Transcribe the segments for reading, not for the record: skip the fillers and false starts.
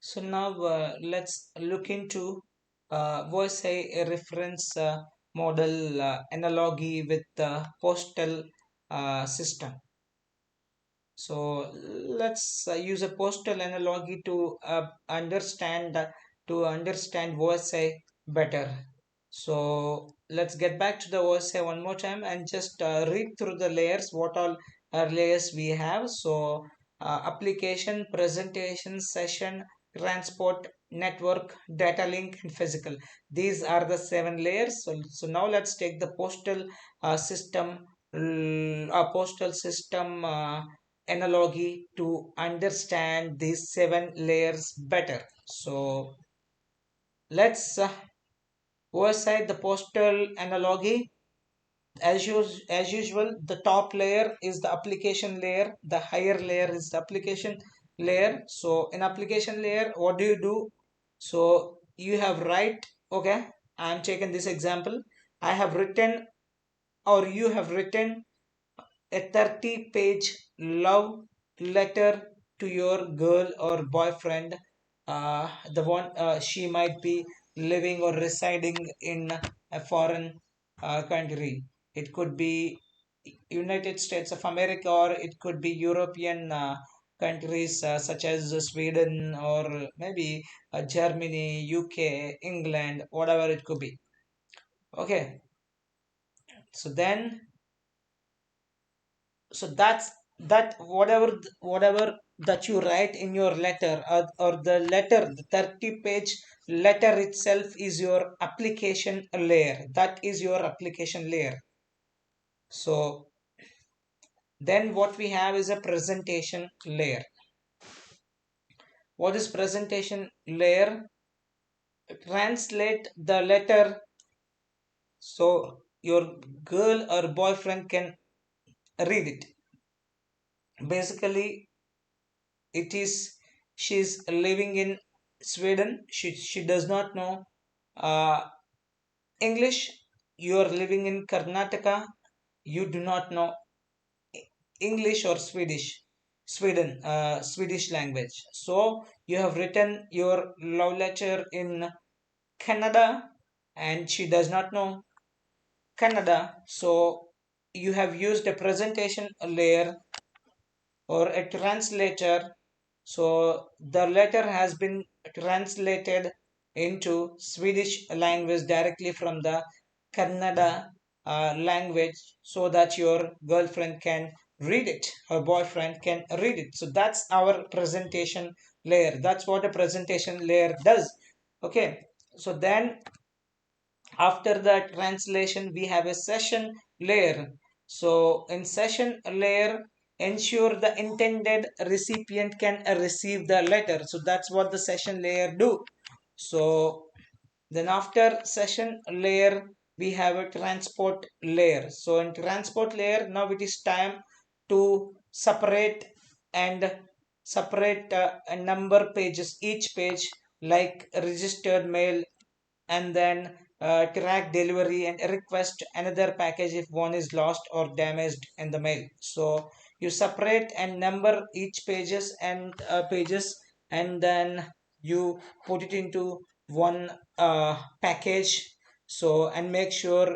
So now let's look into OSI reference model analogy with the postal system. So let's use a postal analogy to understand OSI better. So let's get back to the OSI one more time and just read through the layers. What all layers we have? So application, presentation, session, transport, network, data link, and physical. These are the 7 layers. So now let's take the postal system analogy to understand these 7 layers better. So let's oversight the postal analogy. As usual, the top layer is the application layer, the higher layer is the application layer. So in application layer, what do? So you have write, okay, I'm taking this example. I have written or you have written a 30-page love letter to your girl or boyfriend, the one she might be living or residing in a foreign country. It could be United States of America, or it could be European countries such as Sweden, or maybe Germany, UK, England, whatever it could be. Okay, so then so that's that whatever that you write in your letter, or the letter, the 30-page letter itself is your application layer. That is your application layer. So then what we have is a presentation layer. What is presentation layer? Translate the letter so your girl or boyfriend can read it. Basically, it is she's living in Sweden. She does not know uh, English. You are living in Karnataka. You do not know English or Sweden, Swedish language. So you have written your love letter in Canada, and she does not know Canada. So you have used a presentation layer or a translator. So the letter has been translated into Swedish language directly from the Kannada language, so that your girlfriend can read it, her boyfriend can read it. So that's our presentation layer. That's what a presentation layer does. Okay, so then after the translation, we have a session layer. So in session layer, ensure the intended recipient can receive the letter. So that's what the session layer do. So then after session layer, we have a transport layer. So in transport layer, now it is time to separate a number pages, each page, like registered mail, and then track delivery and request another package if one is lost or damaged in the mail. So you separate and number each pages, and then you put it into one package. So and make sure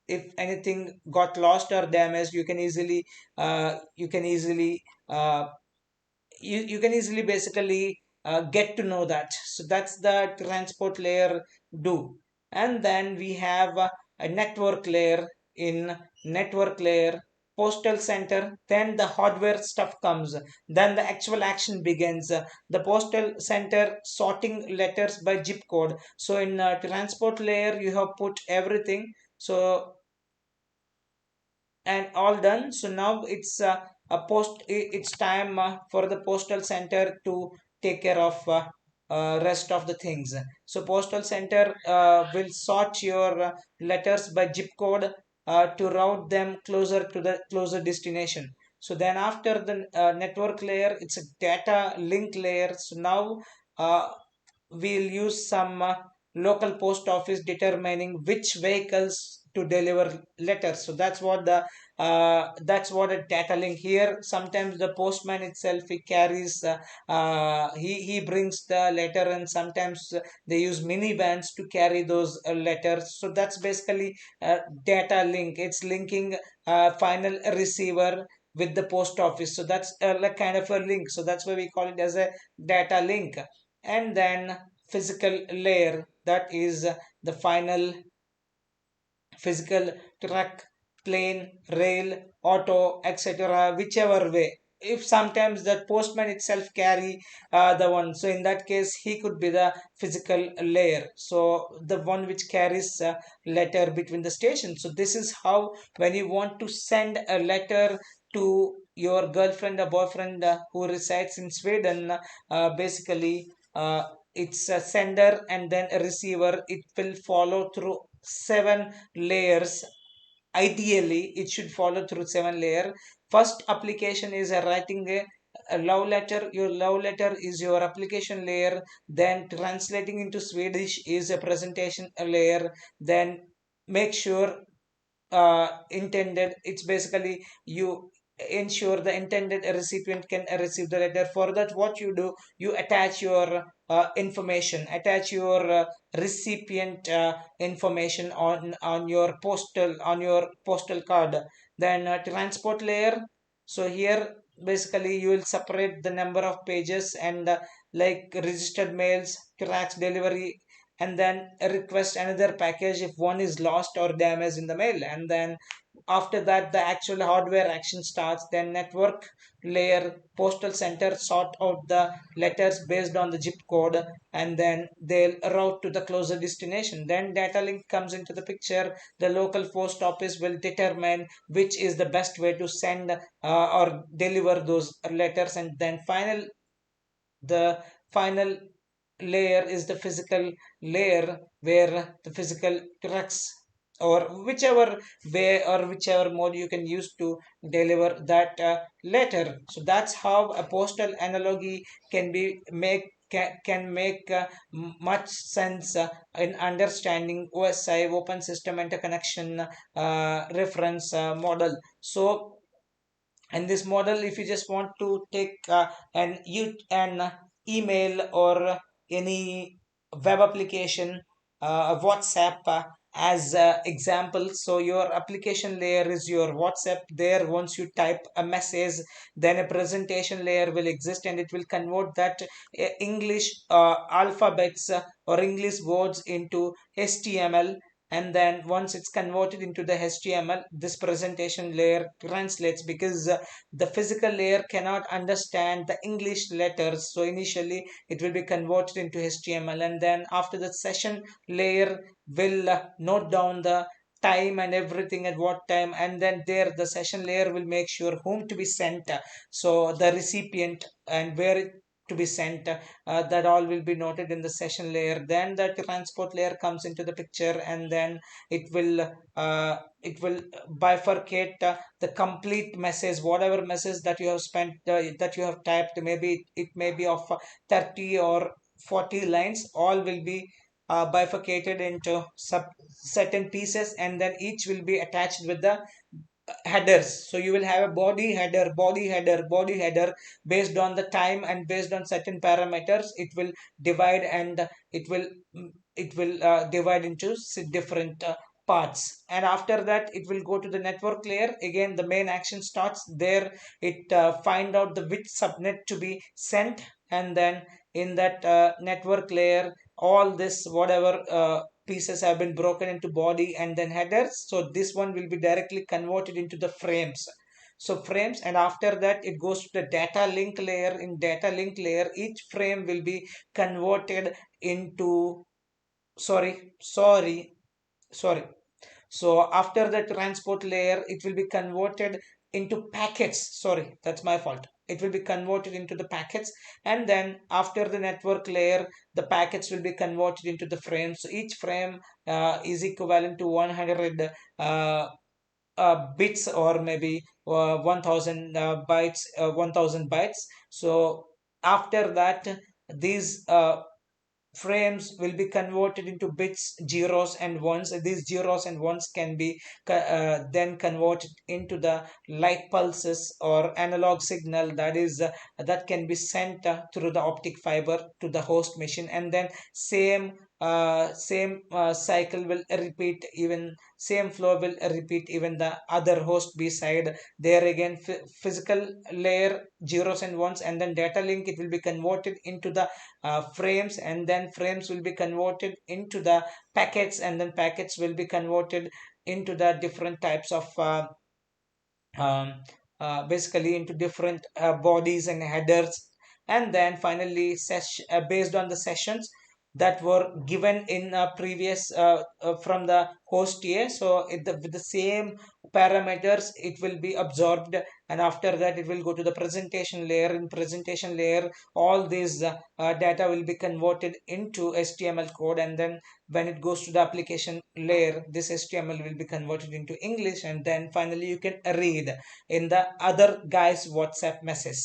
if anything got lost or damaged, you can easily uh, you can easily basically get to know that. So that's the transport layer do. And then we have a network layer. In network layer, postal center, then the hardware stuff comes, then the actual action begins. The postal center sorting letters by zip code. So in transport layer, you have put everything. So and all done. So now it's time for the postal center to take care of rest of the things. So postal center will sort your letters by zip code to route them closer to the closer destination. So then after the network layer, it's a data link layer. So now uh, we'll use some local post office determining which vehicles to deliver letters. So that's what a data link here. Sometimes the postman itself, he carries he brings the letter, and sometimes they use minivans to carry those letters. So that's basically data link. It's linking final receiver with the post office. So that's like kind of a link. So that's why we call it as a data link. And then physical layer, that is the final physical truck, plane, rail, auto, etc., whichever way. If sometimes the postman itself carry the one, so in that case he could be the physical layer. So the one which carries letter between the stations. So this is how, when you want to send a letter to your girlfriend or boyfriend who resides in Sweden, basically it's a sender and then a receiver. It will follow through 7 layers. Ideally it should follow through 7 layer. First application is writing a love letter. Your love letter is your application layer. Then translating into Swedish is a presentation layer. Then make sure intended, it's basically you ensure the intended recipient can receive the letter. For that, what you do, you attach your information, attach your recipient information on your postal card. Then transport layer. So here basically you will separate the number of pages, and like registered mails, tracks delivery, and then request another package if one is lost or damaged in the mail. And then after that, the actual hardware action starts. Then network layer, postal center sort out the letters based on the zip code, and then they'll route to the closer destination. Then data link comes into the picture. The local post office will determine which is the best way to send or deliver those letters. And then the final layer is the physical layer, where the physical trucks, or whichever way or whichever mode you can use to deliver that letter. So that's how a postal analogy can make much sense in understanding OSI, open system interconnection reference model. So and this model, if you just want to take an email or any web application, WhatsApp as example. So your application layer is your WhatsApp. There, once you type a message, then a presentation layer will exist, and it will convert that English alphabets or English words into HTML. And then once it's converted into the HTML, this presentation layer translates, because the physical layer cannot understand the English letters. So initially it will be converted into HTML, and then after the session layer will note down the time and everything at what time, and then there the session layer will make sure whom to be sent, so the recipient and where it to be sent, that all will be noted in the session layer. Then the transport layer comes into the picture, and then it will bifurcate the complete message. Whatever message that you have spent, that you have typed, maybe it may be of 30 or 40 lines, all will be bifurcated into certain pieces, and then each will be attached with the headers. So you will have a body header, body header, body header. Based on the time and based on certain parameters, it will divide, and it will divide into different parts. And after that, it will go to the network layer. Again, the main action starts there. It find out the which subnet to be sent, and then in that network layer, all this whatever pieces have been broken into body and then headers. So this one will be directly converted into the frames. So frames, and after that it goes to the data link layer. In data link layer, each frame will be converted into, sorry. So after the transport layer, it will be converted into packets. Sorry, that's my fault. It will be converted into the packets. And then after the network layer, the packets will be converted into the frames. So each frame is equivalent to 100 bits, or maybe 1000 bytes, 1000 bytes. So after that, these frames will be converted into bits, zeros and ones. These zeros and ones can be then converted into the light pulses or analog signal, that is that can be sent through the optic fiber to the host machine, and then same cycle will repeat, even same flow will repeat even the other host B side. There again, physical layer, zeros and ones, and then data link, it will be converted into the frames, and then frames will be converted into the packets, and then packets will be converted into the different types of um, basically into different bodies and headers. And then finally based on the sessions that were given in previous from the host A, so with the same parameters it will be absorbed, and after that it will go to the presentation layer. In presentation layer, all these data will be converted into HTML code, and then when it goes to the application layer, this HTML will be converted into English, and then finally you can read in the other guy's WhatsApp message.